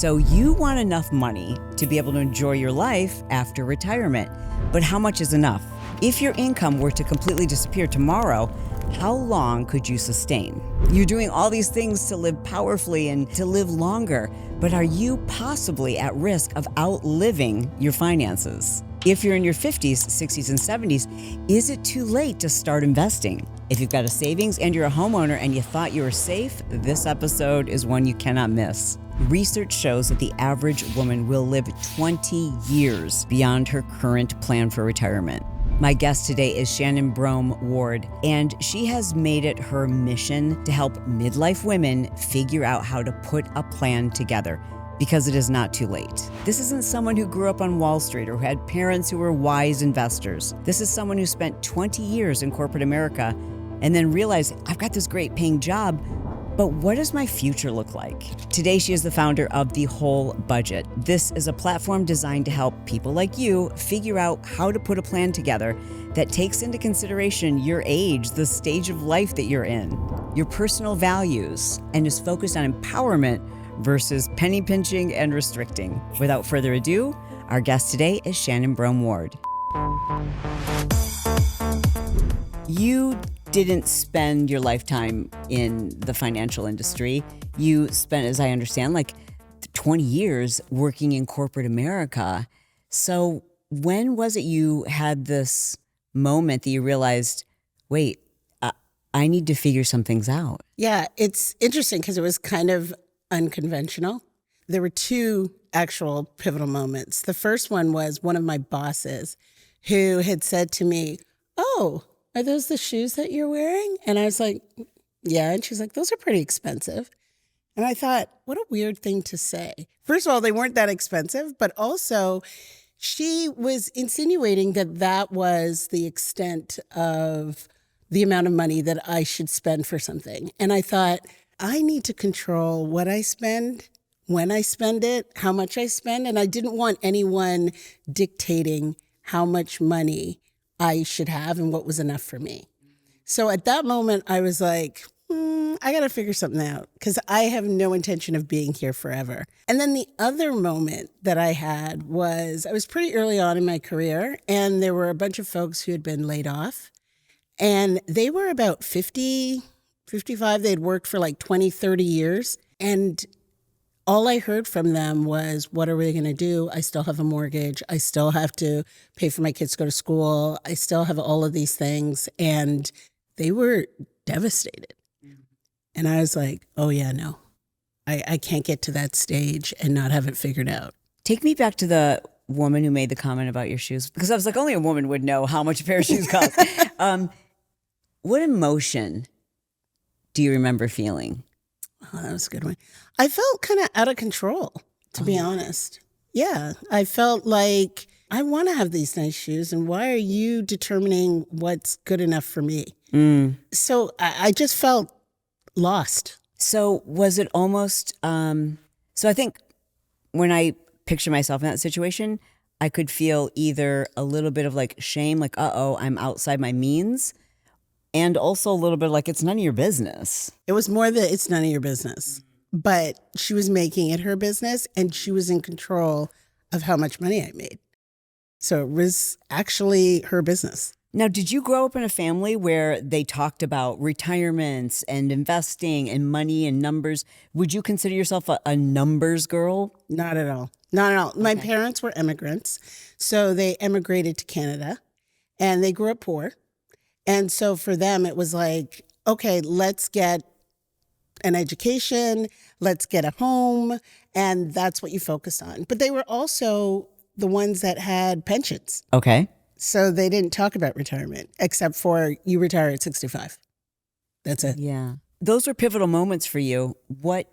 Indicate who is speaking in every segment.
Speaker 1: So you want enough money to be able to enjoy your life after retirement. But how much is enough? If your income were to completely disappear tomorrow, how long could you sustain? You're doing all these things to live powerfully and to live longer, but are you possibly at risk of outliving your finances? If you're in your 50s, 60s, and 70s, is it too late to start investing? If you've got a savings and you're a homeowner and you thought you were safe, this episode is one you cannot miss. Research shows that the average woman will live 20 years beyond her current plan for retirement. My guest today is Shannon Brome-Ward, and she has made it her mission to help midlife women figure out how to put a plan together, because it is not too late. This isn't someone who grew up on Wall Street or who had parents who were wise investors. This is someone who spent 20 years in corporate America and then realized, I've got this great paying job, but what does my future look like? Today, she is the founder of The Whole Budget. This is a platform designed to help people like you figure out how to put a plan together that takes into consideration your age, the stage of life that you're in, your personal values, and is focused on empowerment versus penny pinching and restricting. Without further ado, our guest today is Shannon Brome-Ward. You didn't spend your lifetime in the financial industry. You spent, as I understand, like 20 years working in corporate America. So when was it you had this moment that you realized, wait, I need to figure some things out?
Speaker 2: Yeah, it's interesting because it was kind of unconventional. There were two actual pivotal moments. The first one was one of my bosses who had said to me, "Oh, are those the shoes that you're wearing?" And I was like, "Yeah." And she's like, "Those are pretty expensive." And I thought, what a weird thing to say. First of all, they weren't that expensive, but also she was insinuating that that was the extent of the amount of money that I should spend for something. And I thought, I need to control what I spend, when I spend it, how much I spend. And I didn't want anyone dictating how much money I should have and what was enough for me. So at that moment, I was like, I got to figure something out because I have no intention of being here forever. And then the other moment that I had was I was pretty early on in my career, and there were a bunch of folks who had been laid off, and they were about 50, 55. They had worked for like 20, 30 years. And all I heard from them was, what are we going to do? I still have a mortgage. I still have to pay for my kids to go to school. I still have all of these things. And they were devastated. And I was like, oh yeah, no, I can't get to that stage and not have it figured out.
Speaker 1: Take me back to the woman who made the comment about your shoes, because I was like, only a woman would know how much a pair of shoes costs. What emotion do you remember feeling?
Speaker 2: Oh, that was a good one. I felt kind of out of control, to be honest. Yeah, I felt like I want to have these nice shoes, and why are you determining what's good enough for me? So I just felt lost.
Speaker 1: So was it almost, so I think when I picture myself in that situation, I could feel either a little bit of like shame, like, uh-oh, I'm outside my means, and also a little bit like, it's none of your business.
Speaker 2: It was more that it's none of your business. But she was making it her business, and she was in control of how much money I made. So it was actually her business.
Speaker 1: Now, did you grow up in a family where they talked about retirements and investing and money and numbers? Would you consider yourself a numbers girl?
Speaker 2: Not at all. Not at all. Okay. My parents were immigrants. So they emigrated to Canada, and they grew up poor. And so for them, it was like, okay, let's get an education, let's get a home, and that's what you focus on. But they were also the ones that had pensions.
Speaker 1: Okay.
Speaker 2: So they didn't talk about retirement, except for you retire at 65. That's it.
Speaker 1: Yeah. Those were pivotal moments for you. What,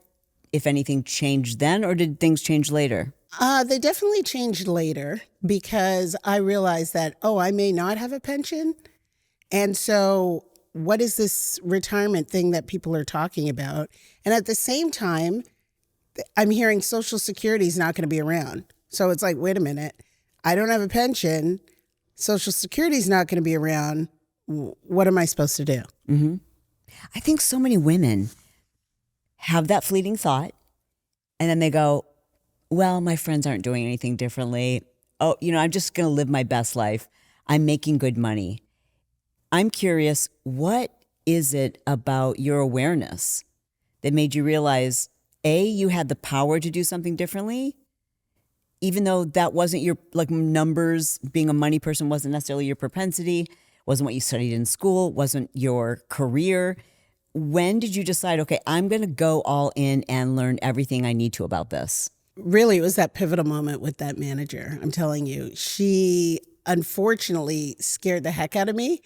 Speaker 1: if anything, changed then, or did things change later?
Speaker 2: They definitely changed later because I realized that, I may not have a pension. And so what is this retirement thing that people are talking about? And at the same time, I'm hearing Social Security is not going to be around. So it's like, wait a minute, I don't have a pension. Social Security is not going to be around. What am I supposed to do?
Speaker 1: Mm-hmm. I think so many women have that fleeting thought, and then they go, well, my friends aren't doing anything differently. Oh, I'm just going to live my best life. I'm making good money. I'm curious, what is it about your awareness that made you realize, A, you had the power to do something differently, even though that wasn't your, like, numbers, being a money person wasn't necessarily your propensity, wasn't what you studied in school, wasn't your career. When did you decide, okay, I'm going to go all in and learn everything I need to about this?
Speaker 2: Really, it was that pivotal moment with that manager. I'm telling you, she unfortunately scared the heck out of me.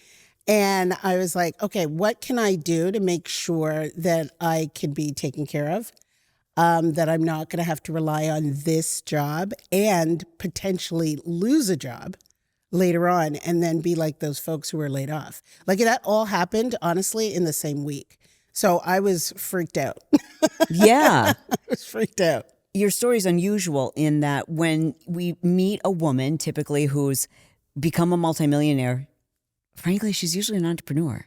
Speaker 2: And I was like, okay, what can I do to make sure that I can be taken care of? That I'm not going to have to rely on this job and potentially lose a job later on and then be like those folks who were laid off. Like that all happened, honestly, in the same week. So I was freaked out.
Speaker 1: Yeah.
Speaker 2: I was freaked out.
Speaker 1: Your story is unusual in that when we meet a woman, typically who's become a multimillionaire, frankly, she's usually an entrepreneur.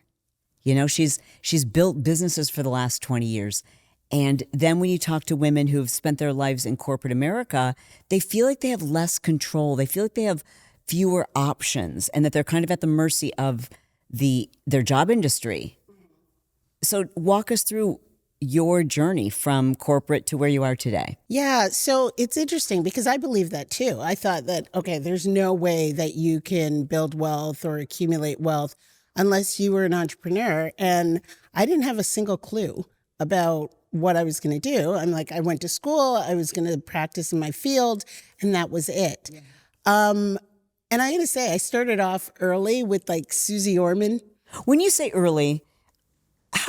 Speaker 1: She's built businesses for the last 20 years. And then when you talk to women who've spent their lives in corporate America, they feel like they have less control. They feel like they have fewer options and that they're kind of at the mercy of their job industry. So walk us through your journey from corporate to where you are today.
Speaker 2: Yeah, so it's interesting because I believe that too. I thought that, okay, there's no way that you can build wealth or accumulate wealth unless you were an entrepreneur. And I didn't have a single clue about what I was going to do. I'm like, I went to school, I was going to practice in my field, and that was it. Yeah. And I'm going to say, I started off early with like Susie Orman.
Speaker 1: When you say early,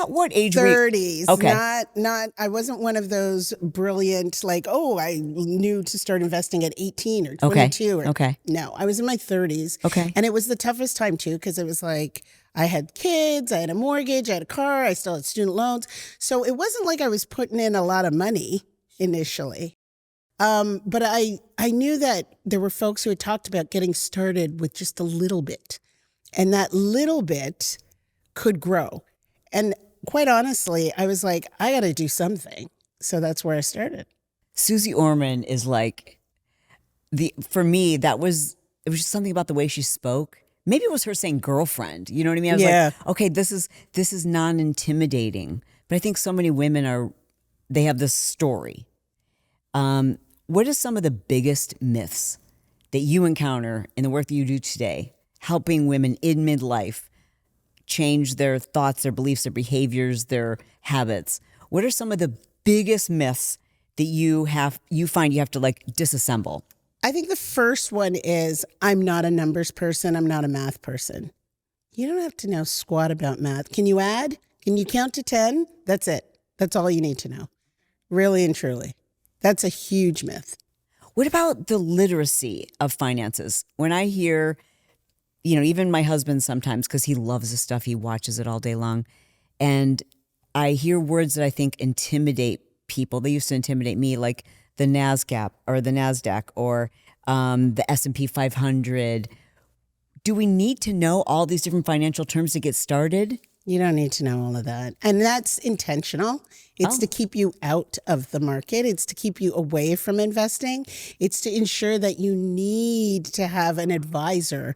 Speaker 1: what age
Speaker 2: 30s.
Speaker 1: were you? Okay.
Speaker 2: Not, I wasn't one of those brilliant, like, oh, I knew to start investing at 18 or 22.
Speaker 1: Okay.
Speaker 2: No, I was in my 30s.
Speaker 1: Okay.
Speaker 2: And it was the toughest time too, because it was like, I had kids, I had a mortgage, I had a car, I still had student loans. So it wasn't like I was putting in a lot of money initially. But I knew that there were folks who had talked about getting started with just a little bit. And that little bit could grow. And quite honestly, I was like, I got to do something. So that's where I started.
Speaker 1: Susie Orman is like, for me, it was just something about the way she spoke. Maybe it was her saying girlfriend. You know what I mean? I was like, okay, this is non-intimidating. But I think so many women they have this story. What are some of the biggest myths that you encounter in the work that you do today, helping women in midlife change their thoughts, their beliefs, their behaviors, their habits? What are some of the biggest myths that you find you have to like disassemble?
Speaker 2: I think the first one is, I'm not a numbers person. I'm not a math person. You don't have to know squat about math. Can you add? Can you count to 10? That's it. That's all you need to know. Really and truly. That's a huge myth.
Speaker 1: What about the literacy of finances? When I hear, even my husband sometimes, because he loves this stuff, he watches it all day long. And I hear words that I think intimidate people. They used to intimidate me, like the NASDAQ or the S&P 500. Do we need to know all these different financial terms to get started?
Speaker 2: You don't need to know all of that. And that's intentional. It's to keep you out of the market. It's to keep you away from investing. It's to ensure that you need to have an advisor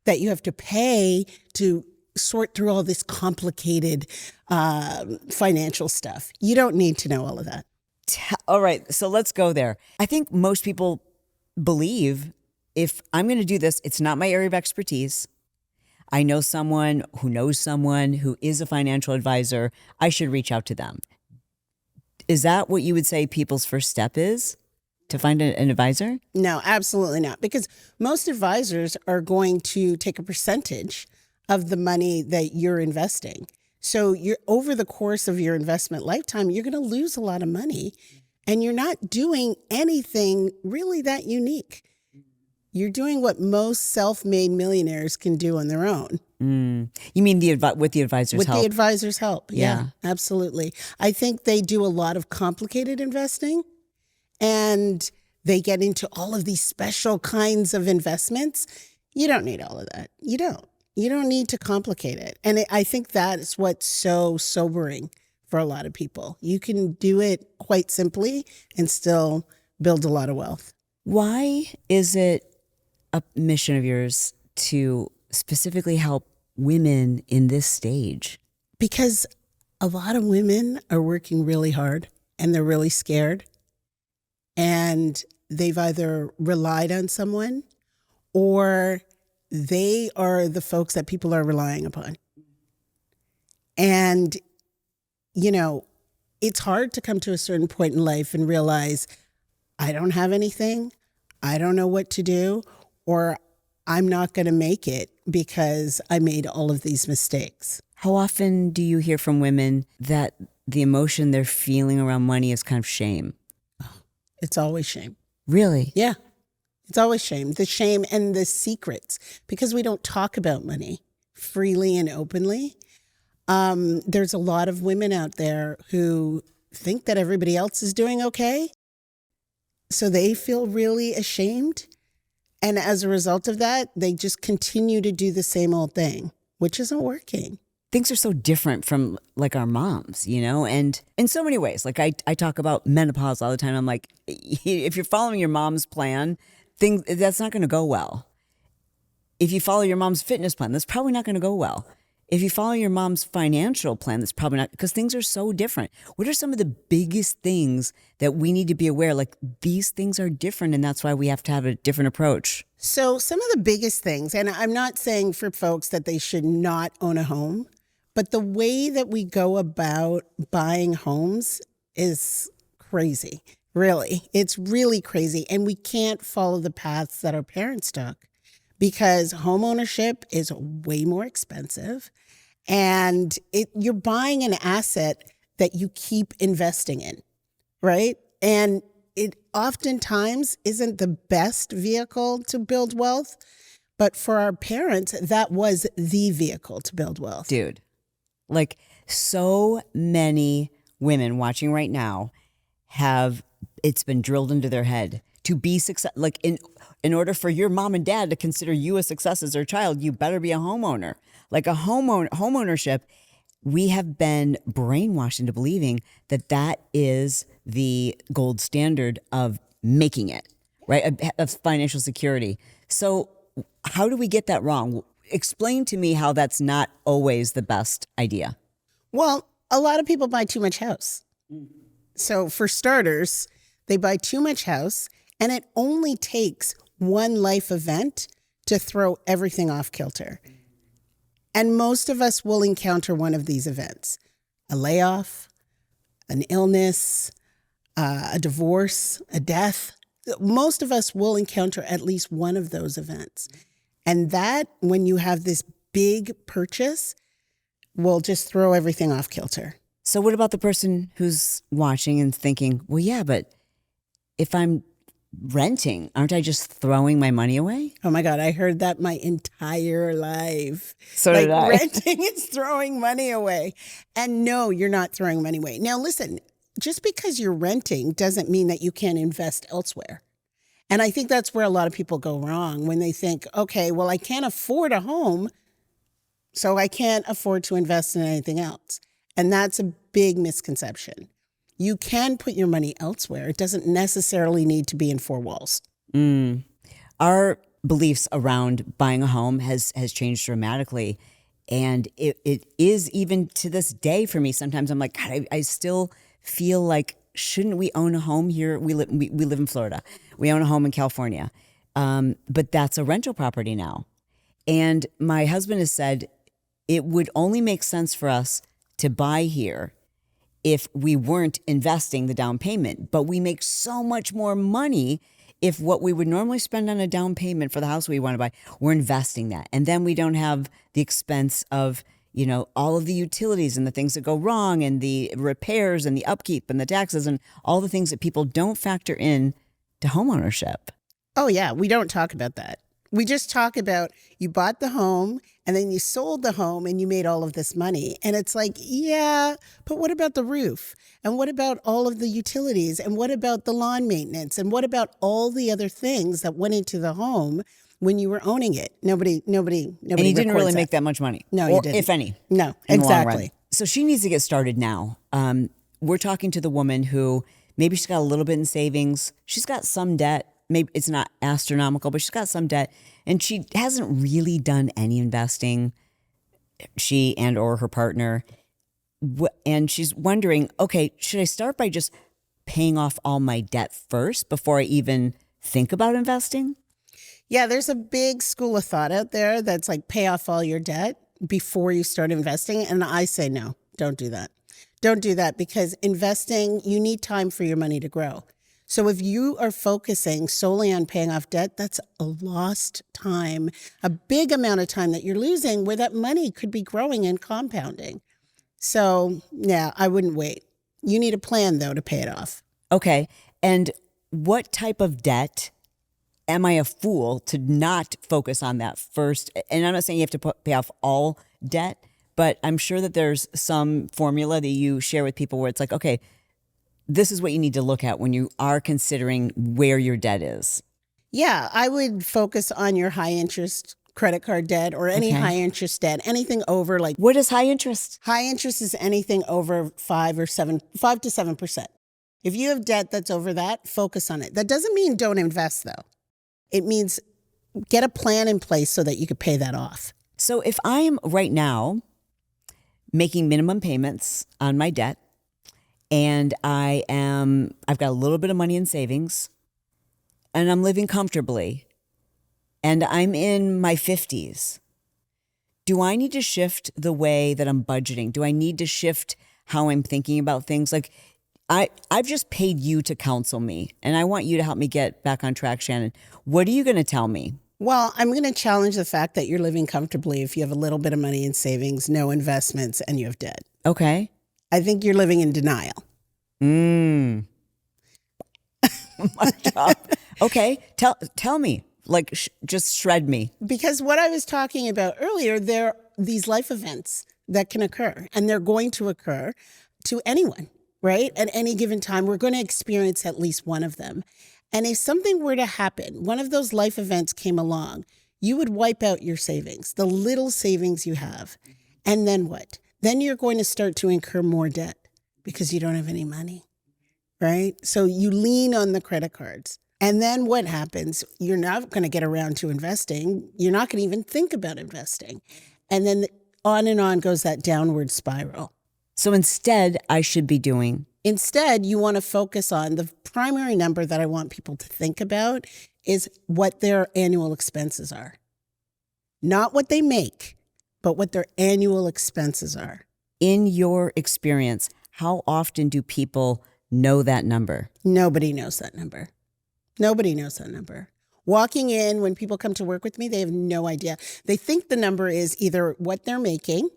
Speaker 2: that you have to pay to sort through all this complicated financial stuff. You don't need to know all of that.
Speaker 1: All right, so let's go there. I think most people believe if I'm going to do this, it's not my area of expertise. I know someone who knows someone who is a financial advisor. I should reach out to them. Is that what you would say people's first step is? To find an advisor?
Speaker 2: No, absolutely not. Because most advisors are going to take a percentage of the money that you're investing. So you're over the course of your investment lifetime, you're going to lose a lot of money and you're not doing anything really that unique. You're doing what most self-made millionaires can do on their own.
Speaker 1: You mean with the advisor's help?
Speaker 2: With the advisor's help, yeah, absolutely. I think they do a lot of complicated investing and they get into all of these special kinds of investments. You don't need all of that. You don't. You don't need to complicate it. And I think that is what's so sobering for a lot of people. You can do it quite simply and still build a lot of wealth.
Speaker 1: Why is it a mission of yours to specifically help women in this stage?
Speaker 2: Because a lot of women are working really hard and they're really scared. And they've either relied on someone or they are the folks that people are relying upon. And, you know, it's hard to come to a certain point in life and realize I don't have anything, I don't know what to do, or I'm not going to make it because I made all of these mistakes.
Speaker 1: How often do you hear from women that the emotion they're feeling around money is kind of shame?
Speaker 2: It's always shame.
Speaker 1: Really?
Speaker 2: Yeah. It's always shame. The shame and the secrets, because we don't talk about money freely and openly. There's a lot of women out there who think that everybody else is doing okay. So they feel really ashamed. And as a result of that, they just continue to do the same old thing, which isn't working.
Speaker 1: Things are so different from like our moms, you know, and in so many ways. Like I talk about menopause all the time. I'm like, if you're following your mom's plan, that's not going to go well. If you follow your mom's fitness plan, that's probably not going to go well. If you follow your mom's financial plan, that's probably not, because things are so different. What are some of the biggest things that we need to be aware? Like these things are different and that's why we have to have a different approach.
Speaker 2: So some of the biggest things, and I'm not saying for folks that they should not own a home, but the way that we go about buying homes is crazy, really. It's really crazy. And we can't follow the paths that our parents took because homeownership is way more expensive. And you're buying an asset that you keep investing in, right? And it oftentimes isn't the best vehicle to build wealth, but for our parents, that was the vehicle to build wealth.
Speaker 1: Dude, like so many women watching right now it's been drilled into their head to be success. Like in order for your mom and dad to consider you a success as their child, you better be a homeowner. Like homeownership, we have been brainwashed into believing that is the gold standard of making it, right? Of financial security. So how do we get that wrong? Explain to me how that's not always the best idea.
Speaker 2: Well, a lot of people buy too much house. So for starters, they buy too much house, and it only takes one life event to throw everything off kilter. And most of us will encounter one of these events: a layoff, an illness, a divorce, a death. Most of us will encounter at least one of those events. And that, when you have this big purchase, will just throw everything off kilter.
Speaker 1: So what about the person who's watching and thinking, well, yeah, but if I'm renting, aren't I just throwing my money away?
Speaker 2: Oh my God, I heard that my entire life.
Speaker 1: So did I.
Speaker 2: Renting is throwing money away. And no, you're not throwing money away. Now listen, just because you're renting doesn't mean that you can't invest elsewhere. And I think that's where a lot of people go wrong when they think, okay, well, I can't afford a home, so I can't afford to invest in anything else. And that's a big misconception. You can put your money elsewhere. It doesn't necessarily need to be in four walls.
Speaker 1: Our beliefs around buying a home has changed dramatically. And it is even to this day for me. Sometimes I'm like, God, I still feel like, shouldn't we own a home here? We live in Florida. We own a home in California. But that's a rental property now. And my husband has said it would only make sense for us to buy here if we weren't investing the down payment. But we make so much more money if what we would normally spend on a down payment for the house we want to buy, we're investing that. And then we don't have the expense of, you know, all of the utilities and the things that go wrong and the repairs and the upkeep and the taxes and all the things that people don't factor in to homeownership.
Speaker 2: Oh yeah, we don't talk about that. We just talk about you bought the home and then you sold the home and you made all of this money. And it's like, yeah, but what about the roof? And what about all of the utilities? And what about the lawn maintenance? And what about all the other things that went into the home when you were owning it? Nobody. And
Speaker 1: you didn't really make that much money.
Speaker 2: No,
Speaker 1: or
Speaker 2: you didn't.
Speaker 1: If any.
Speaker 2: No,
Speaker 1: in the long run.
Speaker 2: exactly.
Speaker 1: So she needs to get started now. We're talking to the woman who Maybe she's got a little bit in savings. She's got some debt. Maybe it's not astronomical, but she's got some debt. And she hasn't really done any investing, she and or her partner. And she's wondering, okay, should I start by just paying off all my debt first before I even think about investing?
Speaker 2: Yeah, there's a big school of thought out there that's like pay off all your debt before you start investing. And I say, no, don't do that. Don't do that, because investing, you need time for your money to grow. So if you are focusing solely on paying off debt, that's a lost time, a big amount of time that you're losing where that money could be growing and compounding. So yeah, I wouldn't wait. You need a plan though to pay it off.
Speaker 1: Okay. And what type of debt am I a fool to not focus on that first? And I'm not saying you have to pay off all debt, but I'm sure that there's some formula that you share with people where it's like, okay, this is what you need to look at when you are considering where your debt is.
Speaker 2: Yeah, I would focus on your high interest credit card debt or any high interest debt, anything over like.
Speaker 1: What is high interest?
Speaker 2: High interest is anything over 5 to 7%. If you have debt that's over that, focus on it. That doesn't mean don't invest though. It means get a plan in place so that you could pay that off.
Speaker 1: So if I'm right now making minimum payments on my debt, and I've got a little bit of money in savings, and I'm living comfortably, and I'm in my 50s, do I need to shift the way that I'm budgeting? Do I need to shift how I'm thinking about things? Like, I've just paid you to counsel me, and I want you to help me get back on track, Shannon. What are you going to tell me?
Speaker 2: Well, I'm going to challenge the fact that you're living comfortably if you have a little bit of money in savings, no investments, and you have debt.
Speaker 1: Okay.
Speaker 2: I think you're living in denial.
Speaker 1: My job. Okay. Tell me, like, just shred me.
Speaker 2: Because what I was talking about earlier, there are these life events that can occur, and they're going to occur to anyone, right? At any given time, we're going to experience at least one of them. And if something were to happen, one of those life events came along, you would wipe out your savings, the little savings you have. And then what? Then you're going to start to incur more debt because you don't have any money, right? So you lean on the credit cards. And then what happens? You're not going to get around to investing. You're not going to even think about investing. And then on and on goes that downward spiral.
Speaker 1: So instead,
Speaker 2: Instead, you want to focus on the primary number that I want people to think about is what their annual expenses are. Not what they make, but what their annual expenses are.
Speaker 1: In your experience, how often do people know that number?
Speaker 2: Nobody knows that number. Nobody knows that number. Walking in, when people come to work with me, they have no idea. They think the number is either what they're making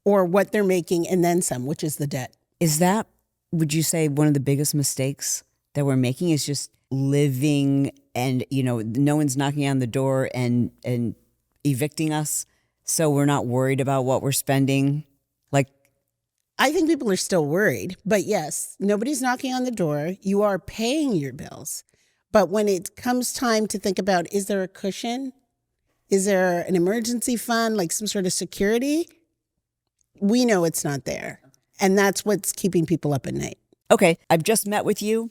Speaker 2: or what they're making and then some, which is the debt.
Speaker 1: Is that, would you say, one of the biggest mistakes that we're making is just living and, no one's knocking on the door and evicting us, so we're not worried about what we're spending? Like,
Speaker 2: I think people are still worried, but yes, nobody's knocking on the door. You are paying your bills. But when it comes time to think about, is there a cushion? Is there an emergency fund, like some sort of security? We know it's not there. And that's what's keeping people up at night.
Speaker 1: Okay, I've just met with you.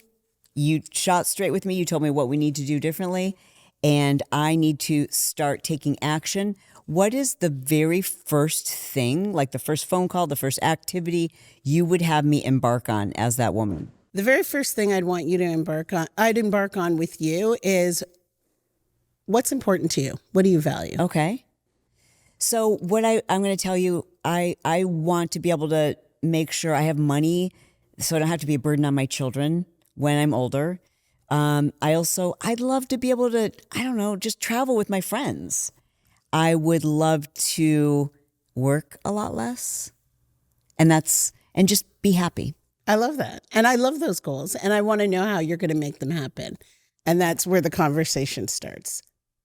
Speaker 1: You shot straight with me. You told me what we need to do differently, and I need to start taking action. What is the very first thing, like the first phone call, the first activity you would have me embark on as that woman?
Speaker 2: The very first thing I'd want you to embark on with you is what's important to you? What do you value?
Speaker 1: Okay. So what I'm going to tell you, I want to be able to make sure I have money so I don't have to be a burden on my children when I'm older. I'd love to be able to, just travel with my friends. I would love to work a lot less and just be happy.
Speaker 2: I love that. And I love those goals. And I want to know how you're going to make them happen. And that's where the conversation starts,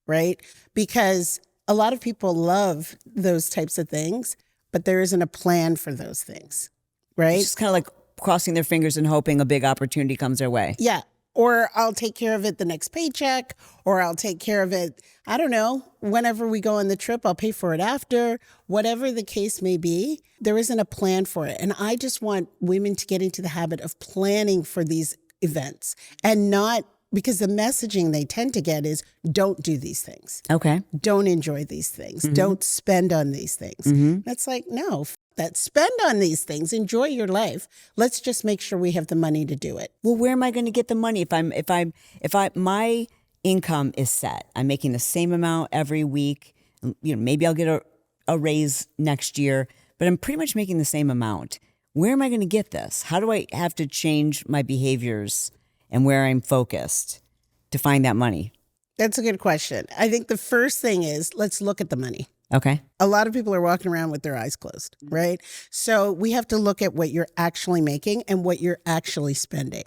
Speaker 2: right? Because a lot of people love those types of things, but there isn't a plan for those things, right?
Speaker 1: It's just kind of like crossing their fingers and hoping a big opportunity comes their way.
Speaker 2: Yeah. Or I'll take care of it the next paycheck, or I'll take care of it, I don't know, whenever we go on the trip, I'll pay for it after. Whatever the case may be, there isn't a plan for it. And I just want women to get into the habit of planning for these events and not, because the messaging they tend to get is don't do these things.
Speaker 1: Okay.
Speaker 2: Don't enjoy these things. Don't spend on these things. That's like, no, that spend on these things. Enjoy your life. Let's just make sure we have the money to do it.
Speaker 1: Well, where am I going to get the money if my income is set? I'm making the same amount every week. Maybe I'll get a raise next year, but I'm pretty much making the same amount. Where am I going to get this? How do I have to change my behaviors and where I'm focused to find that money?
Speaker 2: That's a good question. I think the first thing is let's look at the money.
Speaker 1: Okay.
Speaker 2: A lot of people are walking around with their eyes closed, right? So we have to look at what you're actually making and what you're actually spending.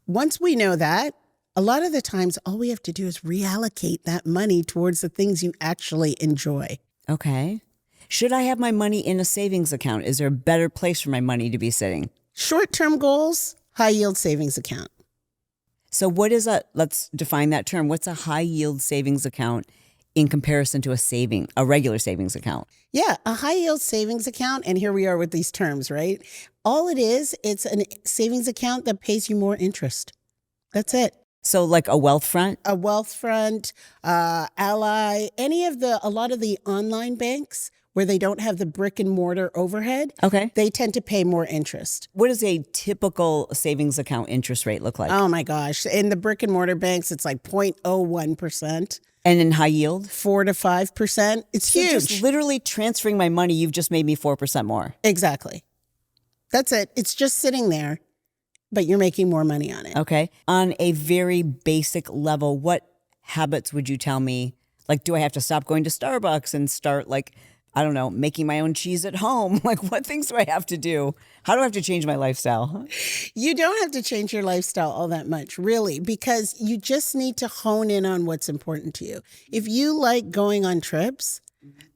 Speaker 2: Once we know that, a lot of the times all we have to do is reallocate that money towards the things you actually enjoy.
Speaker 1: Okay. Should I have my money in a savings account? Is there a better place for my money to be sitting?
Speaker 2: Short-term goals, high-yield savings account.
Speaker 1: So let's define that term. What's a high yield savings account in comparison to a regular savings account?
Speaker 2: Yeah, a high yield savings account. And here we are with these terms, right? All it is, it's a savings account that pays you more interest. That's it.
Speaker 1: So like a wealth front?
Speaker 2: A wealth front, Ally, a lot of the online banks where they don't have the brick and mortar overhead.
Speaker 1: Okay.
Speaker 2: They tend to pay more interest.
Speaker 1: What does a typical savings account interest rate look like?
Speaker 2: Oh my gosh. In the brick and mortar banks, it's like 0.01%.
Speaker 1: And in high yield?
Speaker 2: 4 to 5%. It's huge.
Speaker 1: Just literally transferring my money, you've just made me 4% more.
Speaker 2: Exactly. That's it. It's just sitting there, but you're making more money on it.
Speaker 1: Okay. On a very basic level, what habits would you tell me? Like, do I have to stop going to Starbucks and start making my own cheese at home? Like, what things do I have to do? How do I have to change my lifestyle?
Speaker 2: You don't have to change your lifestyle all that much, really, because you just need to hone in on what's important to you. If you like going on trips,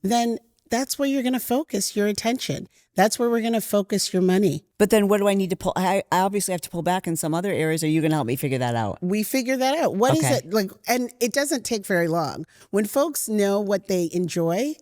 Speaker 2: then that's where you're going to focus your attention. That's where we're going to focus your money.
Speaker 1: But then what do I need to pull? I obviously have to pull back in some other areas. Are you going to help me figure that out?
Speaker 2: We figure that out. What is it like? And it doesn't take very long. When folks know what they enjoy,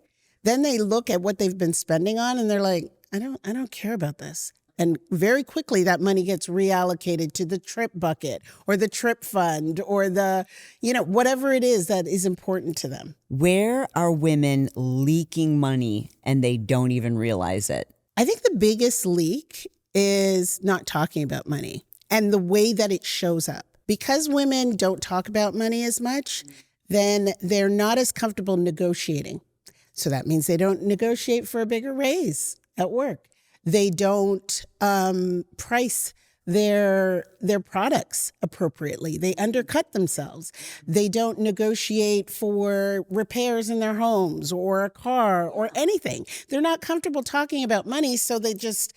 Speaker 2: then they look at what they've been spending on and they're like, I don't care about this. And very quickly that money gets reallocated to the trip bucket or the trip fund or the, whatever it is that is important to them.
Speaker 1: Where are women leaking money and they don't even realize it?
Speaker 2: I think the biggest leak is not talking about money and the way that it shows up. Because women don't talk about money as much, then they're not as comfortable negotiating. So that means they don't negotiate for a bigger raise at work. They don't price their products appropriately. They undercut themselves. They don't negotiate for repairs in their homes or a car or anything. They're not comfortable talking about money, so they just,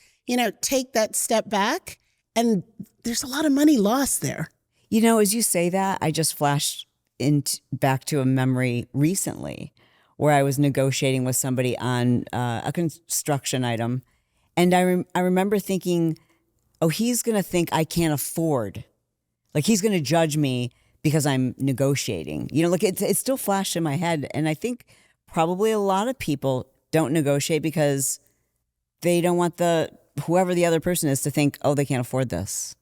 Speaker 2: take that step back, and there's a lot of money lost there.
Speaker 1: As you say that, I just flashed back to a memory recently where I was negotiating with somebody on a construction item. And I remember thinking, oh, he's going to think I can't afford. Like, he's going to judge me because I'm negotiating. It still flashed in my head. And I think probably a lot of people don't negotiate because they don't want whoever the other person is to think, oh, they can't afford this.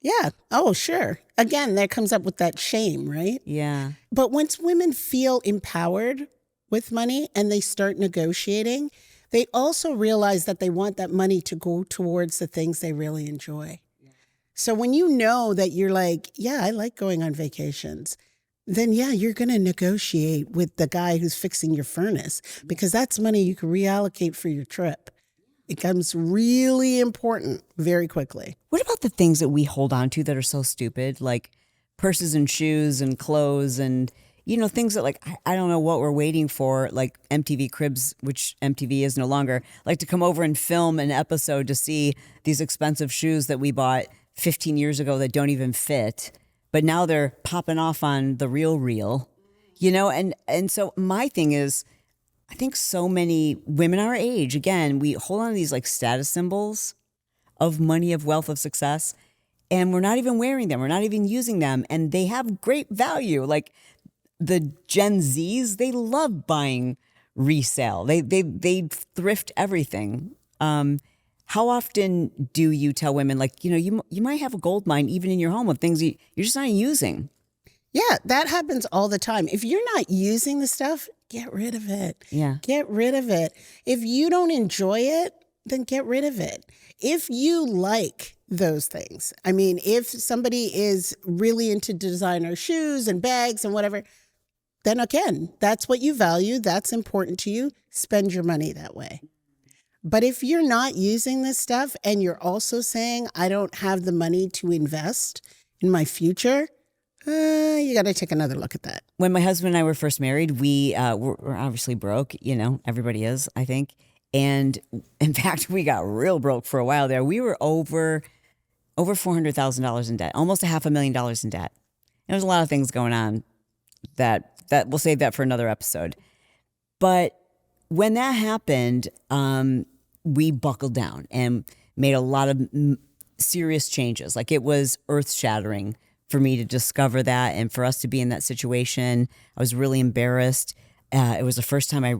Speaker 2: Yeah. Oh, sure. Again, that comes up with that shame, right?
Speaker 1: Yeah.
Speaker 2: But once women feel empowered with money and they start negotiating, they also realize that they want that money to go towards the things they really enjoy. Yeah. So when you know that you're like, yeah, I like going on vacations, then yeah, you're going to negotiate with the guy who's fixing your furnace because that's money you can reallocate for your trip. It becomes really important very quickly.
Speaker 1: What about the things that we hold on to that are so stupid, like purses and shoes and clothes and things that I don't know what we're waiting for, like MTV Cribs, which MTV is no longer, like to come over and film an episode to see these expensive shoes that we bought 15 years ago that don't even fit. But now they're popping off on the real, and so my thing is, I think so many women our age, again, we hold on to these like status symbols of money, of wealth, of success. and we're not even wearing them. We're not even using them. And they have great value. Like the Gen Zs, they love buying resale. They thrift everything. How often do you tell women, like, you might have a gold mine even in your home of things you're just not using?
Speaker 2: Yeah, that happens all the time. If you're not using the stuff, get rid of it.
Speaker 1: Yeah.
Speaker 2: Get rid of it. If you don't enjoy it, then get rid of it. If you like those things, I mean, if somebody is really into designer shoes and bags and whatever, then again, that's what you value. That's important to you. Spend your money that way. But if you're not using this stuff and you're also saying, I don't have the money to invest in my future, you got to take another look at that.
Speaker 1: When my husband and I were first married, we were obviously broke. Everybody is, I think. And in fact, we got real broke for a while there. We were over $400,000 in debt, almost $500,000 in debt. And there's a lot of things going on that we'll save that for another episode. But when that happened, we buckled down and made a lot of serious changes. Like, it was earth-shattering for me to discover that, and for us to be in that situation. I was really embarrassed. It was the first time I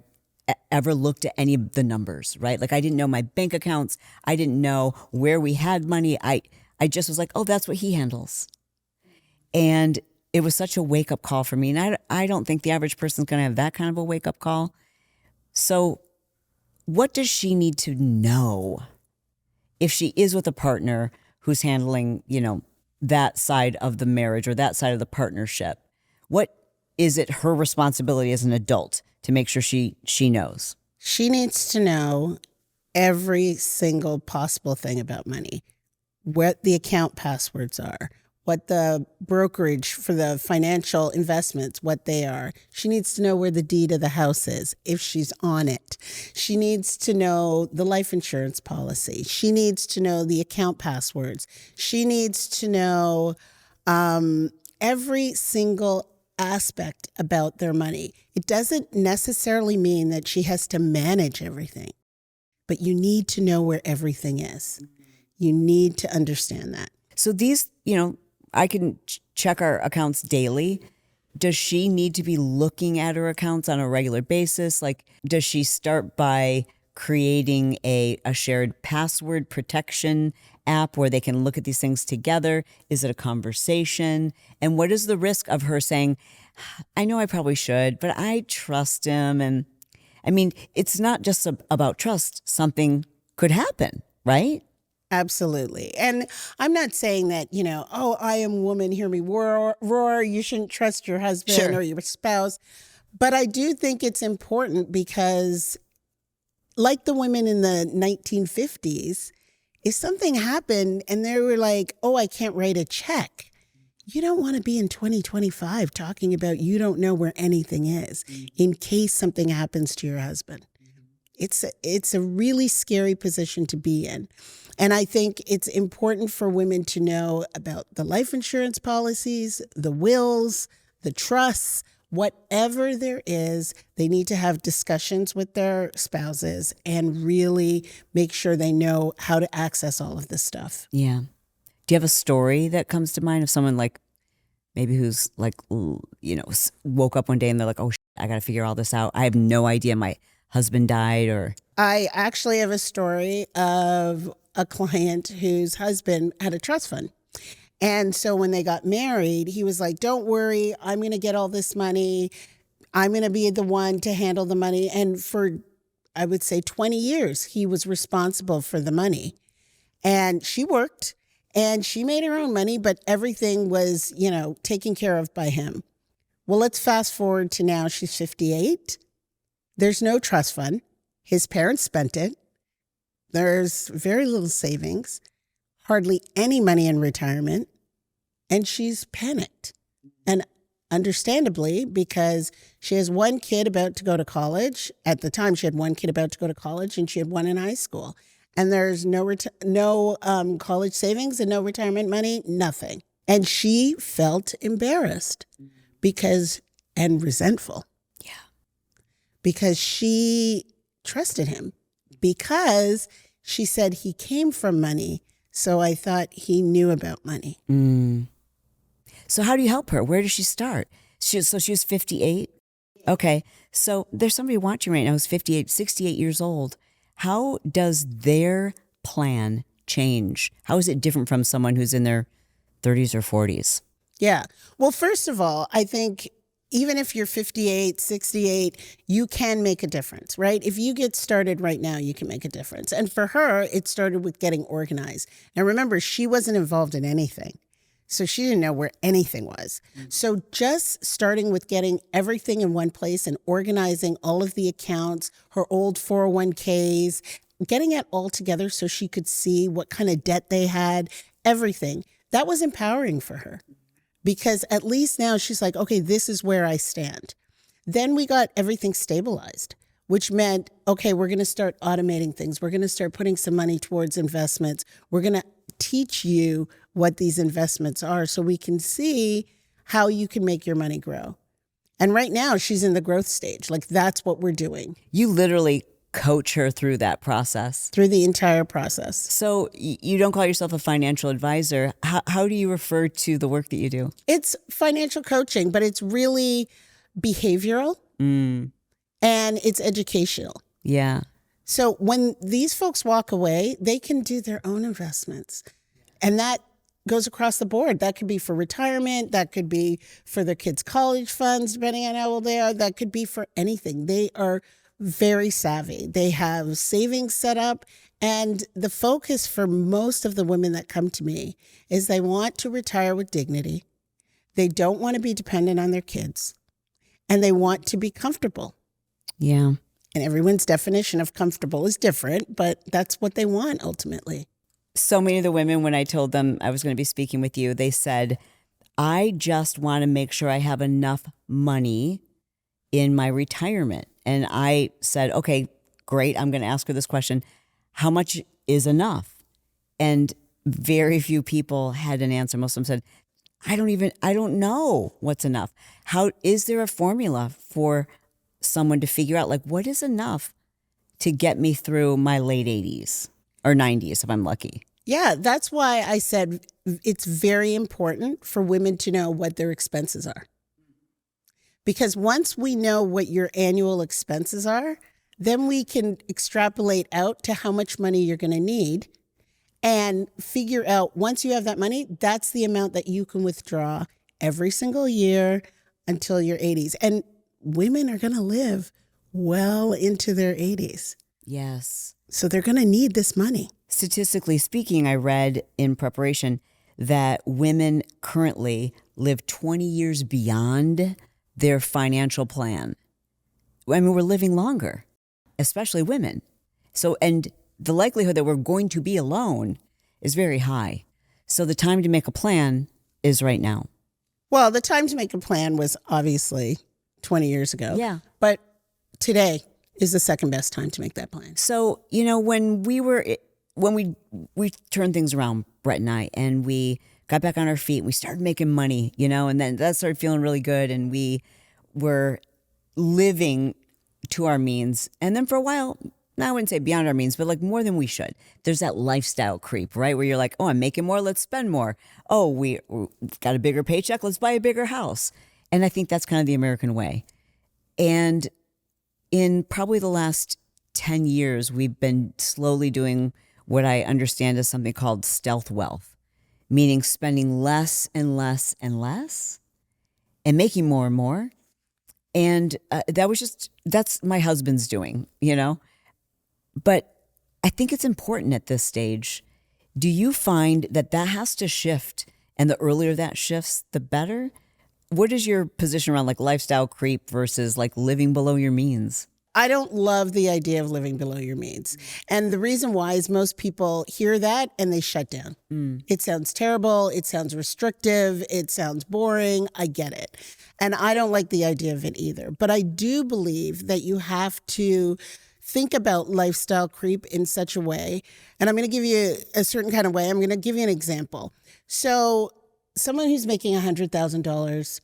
Speaker 1: ever looked at any of the numbers, right? Like, I didn't know my bank accounts. I didn't know where we had money. I just was like, oh, that's what he handles. And it was such a wake-up call for me. And I don't think the average person's going to have that kind of a wake-up call. So what does she need to know if she is with a partner who's handling, that side of the marriage or that side of the partnership? What is it her responsibility as an adult to make sure she knows?
Speaker 2: She needs to know every single possible thing about money, what the account passwords are, what the brokerage for the financial investments, what they are. She needs to know where the deed of the house is, if she's on it. She needs to know the life insurance policy. She needs to know the account passwords. She needs to know every single aspect about their money. It doesn't necessarily mean that she has to manage everything, but you need to know where everything is. You need to understand that.
Speaker 1: So these, I can check our accounts daily. Does she need to be looking at her accounts on a regular basis? Like, does she start by creating a shared password protection app where they can look at these things together? Is it a conversation? And what is the risk of her saying, I know I probably should, but I trust him? And I mean, it's not just about trust. Something could happen, right?
Speaker 2: Absolutely. And I'm not saying that, I am woman, hear me roar, you shouldn't trust your husband or your spouse. But I do think it's important because, like the women in the 1950s, if something happened and they were like, oh, I can't write a check, you don't want to be in 2025 talking about you don't know where anything is in case something happens to your husband. It's a really scary position to be in. And I think it's important for women to know about the life insurance policies, the wills, the trusts, whatever there is. They need to have discussions with their spouses and really make sure they know how to access all of this stuff.
Speaker 1: Yeah. Do you have a story that comes to mind of someone like maybe who's like, woke up one day and they're like, oh, I got to figure all this out. I have no idea my husband died? Or
Speaker 2: I actually have a story of a client whose husband had a trust fund. And so when they got married, he was like, don't worry, I'm going to get all this money. I'm going to be the one to handle the money. And for, I would say 20 years, he was responsible for the money. And she worked and she made her own money, but everything was, taken care of by him. Well, let's fast forward to now. She's 58. There's no trust fund. His parents spent it. There's very little savings, hardly any money in retirement, and she's panicked. And understandably, because she has one kid about to go to college. At the time, she had one kid about to go to college, and she had one in high school. And there's no college savings and no retirement money, nothing. And she felt embarrassed and resentful.
Speaker 1: Yeah.
Speaker 2: Because she trusted him, because she said he came from money, So I thought he knew about money.
Speaker 1: So how do you help her? Where does she start? So she was 58? Okay. So there's somebody watching right now who's 58, 68 years old. How does their plan change? How is it different from someone who's in their 30s or 40s?
Speaker 2: Yeah. Well, first of all, I think even if you're 58, 68, you can make a difference, right? If you get started right now, you can make a difference. And for her, it started with getting organized. Now, remember, she wasn't involved in anything. So she didn't know where anything was. So just starting with getting everything in one place and organizing all of the accounts, her old 401ks, getting it all together so she could see what kind of debt they had, everything. That was empowering for her. Because at least now she's like, okay, this is where I stand. Then we got everything stabilized, which meant, okay, we're going to start automating things. We're going to start putting some money towards investments. We're going to teach you what these investments are so we can see how you can make your money grow. And right now she's in the growth stage. Like that's what we're doing.
Speaker 1: You literally coach her through that process.
Speaker 2: Through the entire process.
Speaker 1: So you don't call yourself a financial advisor. How do you refer to the work that you do?
Speaker 2: It's financial coaching, but it's really behavioral and it's educational.
Speaker 1: Yeah.
Speaker 2: So when these folks walk away, they can do their own investments. And that goes across the board. That could be for retirement. That could be for their kids' college funds, depending on how old they are. That could be for anything. They are very savvy. They have savings set up. And the focus for most of the women that come to me is they want to retire with dignity. They don't want to be dependent on their kids. And they want to be comfortable.
Speaker 1: Yeah.
Speaker 2: And everyone's definition of comfortable is different, but that's what they want ultimately.
Speaker 1: So many of the women, when I told them I was going to be speaking with you, they said, I just want to make sure I have enough money in my retirement. And I said, okay, great. I'm going to ask her this question. How much is enough? And very few people had an answer. Most of them said, I don't know what's enough. How is there a formula for someone to figure out, like, what is enough to get me through my late 80s or 90s if I'm lucky?
Speaker 2: Yeah, that's why I said it's very important for women to know what their expenses are. Because once we know what your annual expenses are, then we can extrapolate out to how much money you're going to need and figure out, once you have that money, that's the amount that you can withdraw every single year until your 80s. And women are going to live well into their 80s.
Speaker 1: Yes.
Speaker 2: So they're going to need this money.
Speaker 1: Statistically speaking, I read in preparation that women currently live 20 years beyond their financial plan. I mean, we're living longer, especially women. So, and the likelihood that we're going to be alone is very high. So the time to make a plan is right now.
Speaker 2: Well, the time to make a plan was obviously 20 years ago.
Speaker 1: Yeah.
Speaker 2: But today is the second best time to make that plan.
Speaker 1: So, you know, when we turned things around, Brett and I, and we got back on our feet, we started making money, you know, and then that started feeling really good. And we were living to our means. And then for a while, I wouldn't say beyond our means, but like more than we should. There's that lifestyle creep, right? Where you're like, oh, I'm making more, let's spend more. Oh, we got a bigger paycheck, let's buy a bigger house. And I think that's kind of the American way. And in probably the last 10 years, we've been slowly doing what I understand as something called stealth wealth, meaning spending less and less and less and making more and more. And that's my husband's doing, you know? But I think it's important at this stage. Do you find that has to shift, and the earlier that shifts, the better? What is your position around like lifestyle creep versus like living below your means?
Speaker 2: I don't love the idea of living below your means. And the reason why is most people hear that and they shut down. It sounds terrible. It sounds restrictive. It sounds boring. I get it. And I don't like the idea of it either. But I do believe that you have to think about lifestyle creep in such a way. And I'm going to give you a certain kind of way. I'm going to give you an example. So someone who's making $100,000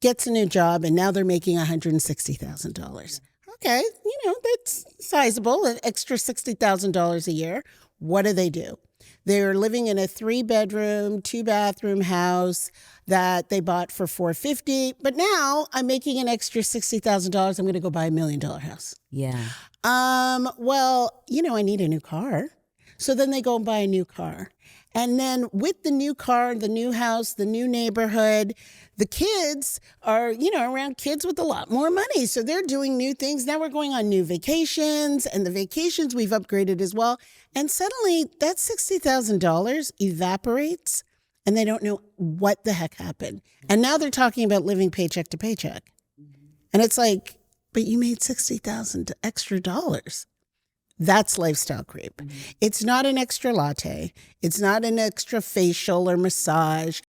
Speaker 2: gets a new job and now they're making $160,000. Okay, you know, that's sizable, an extra $60,000 a year. What do? They're living in a 3-bedroom, 2-bathroom house that they bought for $450. But now I'm making an extra $60,000. I'm going to go buy $1 million house.
Speaker 1: Yeah.
Speaker 2: Well, I need a new car. So then they go and buy a new car. And then with the new car, the new house, the new neighborhood, the kids are, around kids with a lot more money. So they're doing new things. Now we're going on new vacations, and the vacations we've upgraded as well. And suddenly that $60,000 evaporates and they don't know what the heck happened. And now they're talking about living paycheck to paycheck. And it's like, but you made $60,000 extra dollars. That's lifestyle creep. It's not an extra latte. It's not an extra facial or massage.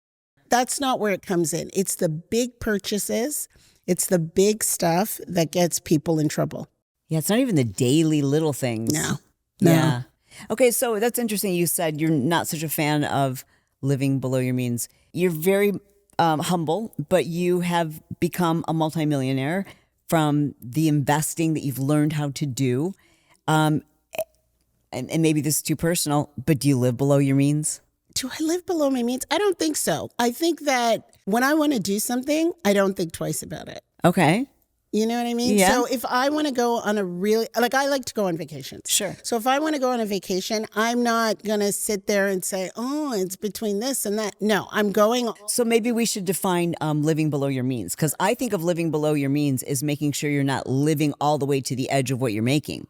Speaker 2: That's not where it comes in. It's the big purchases. It's the big stuff that gets people in trouble.
Speaker 1: Yeah, it's not even the daily little things.
Speaker 2: No.
Speaker 1: Yeah. Okay, so that's interesting. You said you're not such a fan of living below your means. You're very humble, but you have become a multimillionaire from the investing that you've learned how to do. And maybe this is too personal, but do you live below your means?
Speaker 2: Do I live below my means? I don't think so. I think that when I want to do something, I don't think twice about it.
Speaker 1: Okay.
Speaker 2: You know what I mean?
Speaker 1: Yeah.
Speaker 2: So if I want to go on I like to go on vacations.
Speaker 1: Sure.
Speaker 2: So if I want to go on a vacation, I'm not going to sit there and say, oh, it's between this and that. No, I'm going.
Speaker 1: So maybe we should define living below your means, because I think of living below your means is making sure you're not living all the way to the edge of what you're making.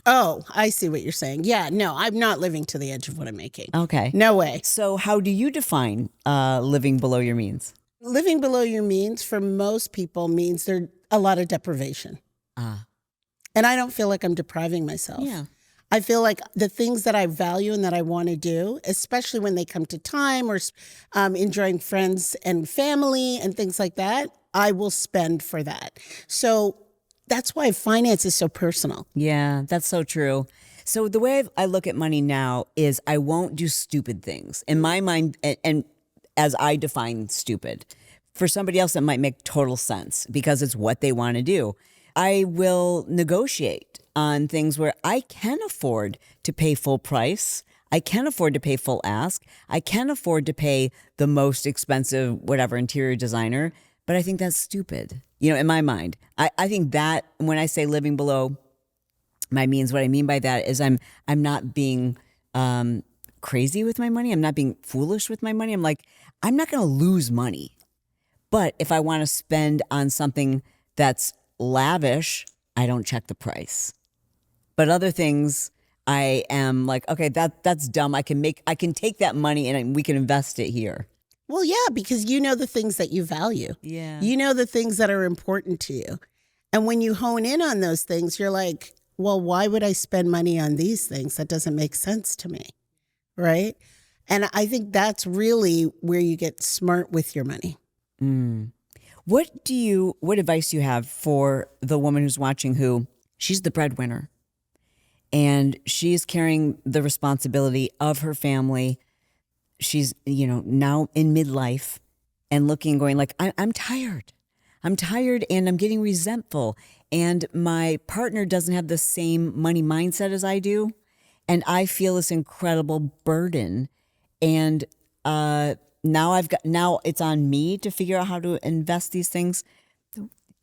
Speaker 2: Oh, I see what you're saying. Yeah, no, I'm not living to the edge of what I'm making.
Speaker 1: Okay.
Speaker 2: No way.
Speaker 1: So how do you define living below your means?
Speaker 2: Living below your means for most people means there's a lot of deprivation. And I don't feel like I'm depriving myself.
Speaker 1: Yeah.
Speaker 2: I feel like the things that I value and that I want to do, especially when they come to time or enjoying friends and family and things like that, I will spend for that. So that's why finance is so personal.
Speaker 1: Yeah, that's so true. So the way I look at money now is I won't do stupid things. In my mind, and as I define stupid, for somebody else it might make total sense because it's what they want to do. I will negotiate on things where I can afford to pay full price. I can afford to pay full ask. I can afford to pay the most expensive, whatever, interior designer. But I think that's stupid, in my mind. I think that when I say living below my means, what I mean by that is I'm not being crazy with my money. I'm not being foolish with my money. I'm like, I'm not going to lose money. But if I want to spend on something that's lavish, I don't check the price. But other things, I am like, okay, that's dumb. I can take that money and we can invest it here.
Speaker 2: Well, yeah, because you know the things that you value.
Speaker 1: Yeah.
Speaker 2: You know the things that are important to you. And when you hone in on those things, you're like, well, why would I spend money on these things? That doesn't make sense to me, right? And I think that's really where you get smart with your money.
Speaker 1: What advice do you have for the woman who's watching who she's the breadwinner and she's carrying the responsibility of her family? She's, now in midlife and looking, going like, I'm tired. I'm tired and I'm getting resentful. And my partner doesn't have the same money mindset as I do. And I feel this incredible burden. And now it's on me to figure out how to invest these things.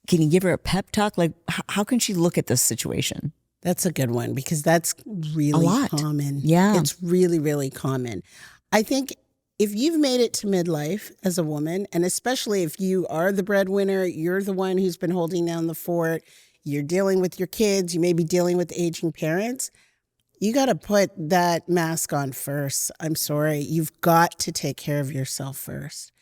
Speaker 1: Can you give her a pep talk? Like, how can she look at this situation?
Speaker 2: That's a good one because that's really common.
Speaker 1: Yeah.
Speaker 2: It's really, really common. I think if you've made it to midlife as a woman, and especially if you are the breadwinner, you're the one who's been holding down the fort, you're dealing with your kids, you may be dealing with aging parents, you got to put that mask on first. I'm sorry. You've got to take care of yourself first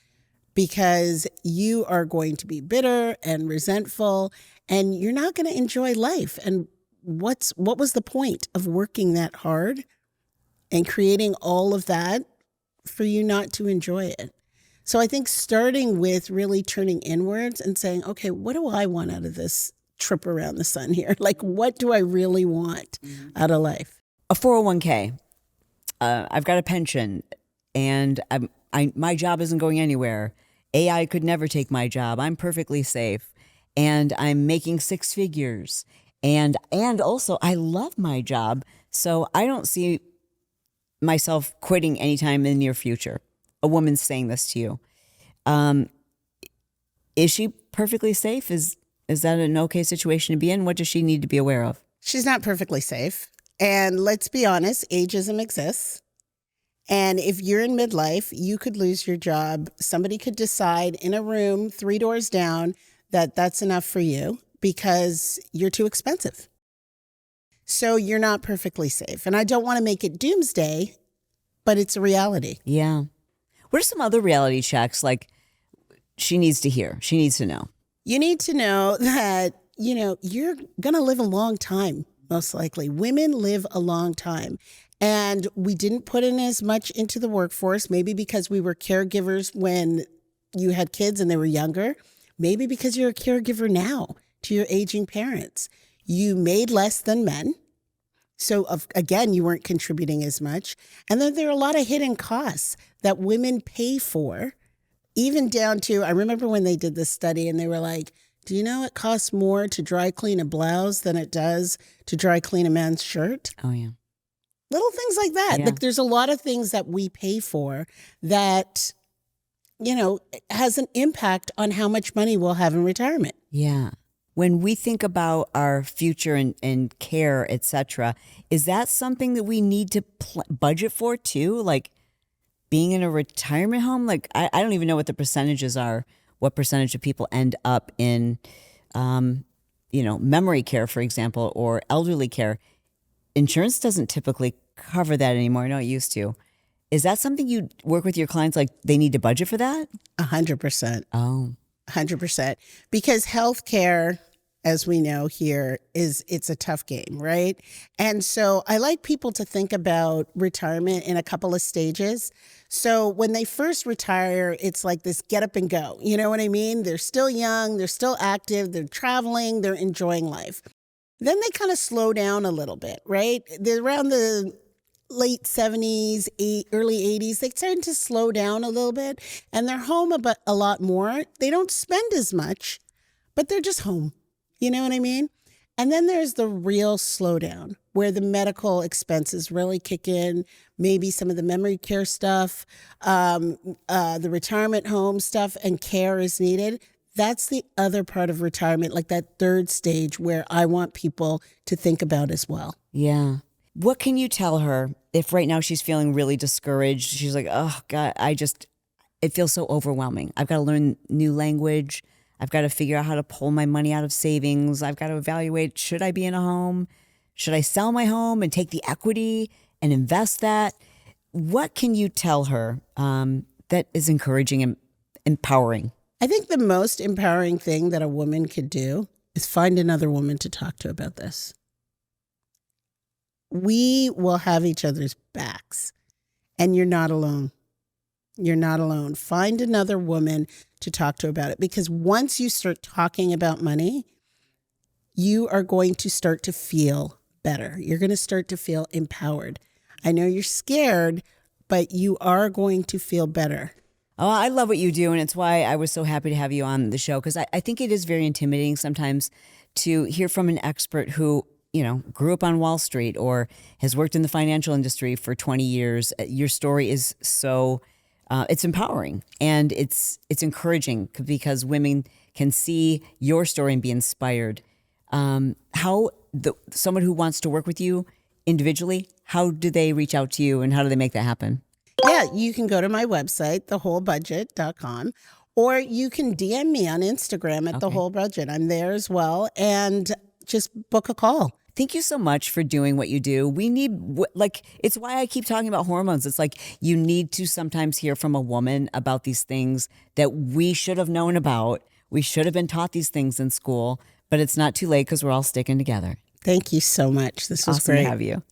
Speaker 2: because you are going to be bitter and resentful and you're not going to enjoy life. And what was the point of working that hard and creating all of that for you not to enjoy it? So I think starting with really turning inwards and saying, okay, what do I want out of this trip around the sun here? Like, what do I really want out of life?
Speaker 1: A 401k. I've got a pension and my job isn't going anywhere. AI could never take my job. I'm perfectly safe and I'm making 6 figures. And also I love my job. So I don't see myself quitting anytime in the near future. A woman saying this to you. Is she perfectly safe? Is that an okay situation to be in? What does she need to be aware of?
Speaker 2: She's not perfectly safe. And let's be honest, ageism exists. And if you're in midlife, you could lose your job. Somebody could decide in a room 3 doors down that that's enough for you because you're too expensive. So you're not perfectly safe. And I don't want to make it doomsday, but it's a reality.
Speaker 1: Yeah. What are some other reality checks like she needs to hear? She needs to know.
Speaker 2: You need to know that, you're going to live a long time, most likely. Women live a long time. And we didn't put in as much into the workforce, maybe because we were caregivers when you had kids and they were younger. Maybe because you're a caregiver now to your aging parents. You made less than men. So again, you weren't contributing as much. And then there are a lot of hidden costs that women pay for, even down to, I remember when they did this study and they were like, do you know it costs more to dry clean a blouse than it does to dry clean a man's shirt?
Speaker 1: Oh, yeah.
Speaker 2: Little things like that.
Speaker 1: Yeah.
Speaker 2: Like there's a lot of things that we pay for that, has an impact on how much money we'll have in retirement.
Speaker 1: Yeah. When we think about our future and care, et cetera, is that something that we need to budget for too? Like being in a retirement home? Like I don't even know what the percentages are, what percentage of people end up in, memory care, for example, or elderly care. Insurance doesn't typically cover that anymore. I know it used to. Is that something you work with your clients, like they need to budget for that?
Speaker 2: 100%.
Speaker 1: Oh.
Speaker 2: 100%. Because healthcare, as we know here, it's a tough game, right? And so I like people to think about retirement in a couple of stages. So when they first retire, it's like this get up and go. You know what I mean? They're still young, they're still active, they're traveling, they're enjoying life. Then they kind of slow down a little bit, right? They're around the late 70s, early 80s, they start to slow down a little bit and they're home a lot more. They don't spend as much, but they're just home. You know what I mean? And then there's the real slowdown where the medical expenses really kick in, maybe some of the memory care stuff, the retirement home stuff and care is needed. That's the other part of retirement, like that third stage where I want people to think about as well.
Speaker 1: Yeah. What can you tell her if right now she's feeling really discouraged? She's like, oh God, it feels so overwhelming. I've got to learn new language. I've got to figure out how to pull my money out of savings. I've got to evaluate, should I be in a home? Should I sell my home and take the equity and invest that? What can you tell her that is encouraging and empowering?
Speaker 2: I think the most empowering thing that a woman could do is find another woman to talk to about this. We will have each other's backs, and you're not alone. You're not alone. Find another woman to talk to about it, because once you start talking about money, you are going to start to feel better. You're going to start to feel empowered. I know you're scared, but you are going to feel better.
Speaker 1: Oh, I love what you do, and it's why I was so happy to have you on the show, because I think it is very intimidating sometimes to hear from an expert who, grew up on Wall Street or has worked in the financial industry for 20 years. Your story is so, it's empowering and it's encouraging because women can see your story and be inspired. Someone who wants to work with you individually, how do they reach out to you and how do they make that happen?
Speaker 2: Yeah, you can go to my website, thewholebudget.com, or you can DM me on Instagram at The Whole Budget. I'm there as well. And just book a call.
Speaker 1: Thank you so much for doing what you do. We need, it's why I keep talking about hormones. It's like you need to sometimes hear from a woman about these things that we should have known about. We should have been taught these things in school, but it's not too late because we're all sticking together.
Speaker 2: Thank you so much. This was
Speaker 1: awesome
Speaker 2: great
Speaker 1: to have you.